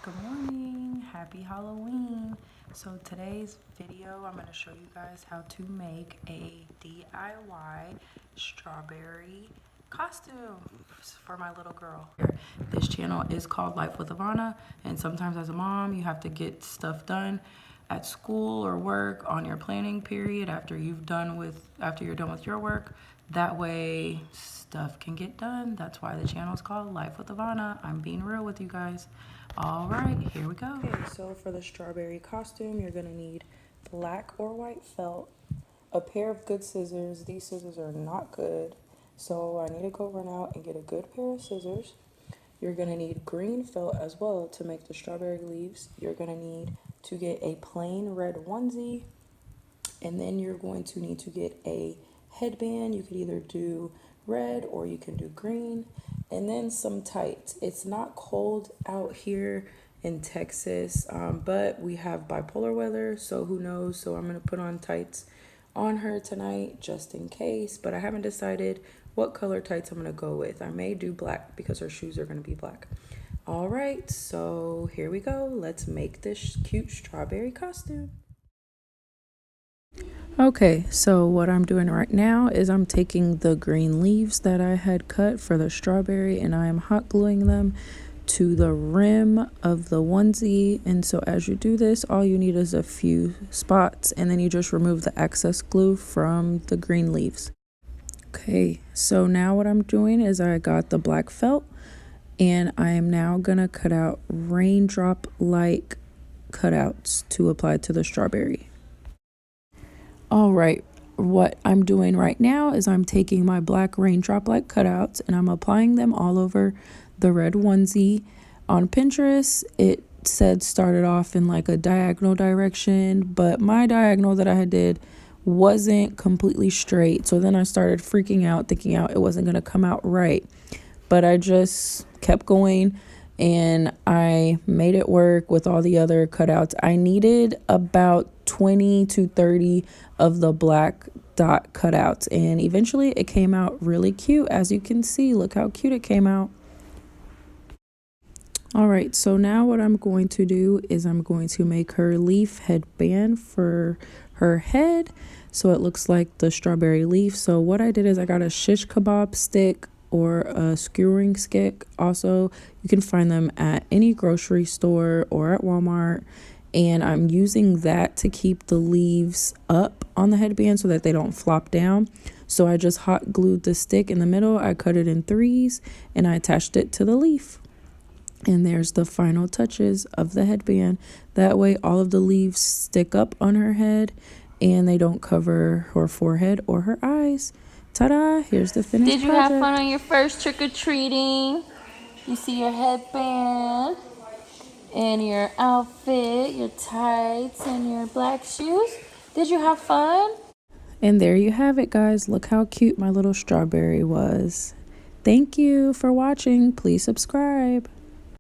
Good morning, happy Halloween. So today's video, I'm going to show you guys how to make a DIY strawberry costume for my little girl. This channel is called Life with Ivana, and sometimes as a mom, you have to get stuff done at school or work on your planning period after you're done with your work. That way stuff can get done. That's why the channel is called Life with Ivana. I'm being real with you guys. All right, here we go. Okay, so for the strawberry costume, you're gonna need black or white felt, a pair of good scissors. These scissors are not good, so I need to go run out and get a good pair of scissors. You're gonna need green felt as well to make the strawberry leaves. You're gonna need to get a plain red onesie, and then you're going to need to get a headband. You could either do red or you can do green, and then some tights. It's not cold out here in Texas, but we have bipolar weather, so who knows. So I'm gonna put on tights on her tonight just in case, but I haven't decided what color tights I'm gonna go with. I may do black because her shoes are gonna be black. All right, so here we go. Let's make this cute strawberry costume. Okay, so what I'm doing right now is I'm taking the green leaves that I had cut for the strawberry and I am hot gluing them to the rim of the onesie. And so as you do this, all you need is a few spots and then you just remove the excess glue from the green leaves. Okay, so now what I'm doing is I got the black felt and I am now gonna cut out raindrop like cutouts to apply to the strawberry. All right, what I'm doing right now is I'm taking my black raindrop like cutouts and I'm applying them all over the red onesie. On Pinterest, it said started off in like a diagonal direction, but my diagonal that I did wasn't completely straight. So then I started freaking out, thinking it wasn't gonna come out right. But I just kept going and I made it work with all the other cutouts. I needed about 20 to 30 of the black dot cutouts and eventually it came out really cute. As you can see, look how cute it came out. All right, so now what I'm going to do is I'm going to make her leaf headband for her head so it looks like the strawberry leaf. So what I did is I got a shish kebab stick or a skewering stick. Also, you can find them at any grocery store or at Walmart. And I'm using that to keep the leaves up on the headband so that they don't flop down. So I just hot glued the stick in the middle. I cut it in threes and I attached it to the leaf. And there's the final touches of the headband. That way all of the leaves stick up on her head and they don't cover her forehead or her eyes. Ta-da! Here's the finished project. Did you have fun on your first trick-or-treating? You see your headband and your outfit, your tights, and your black shoes. Did you have fun? And there you have it, guys. Look how cute my little strawberry was. Thank you for watching. Please subscribe.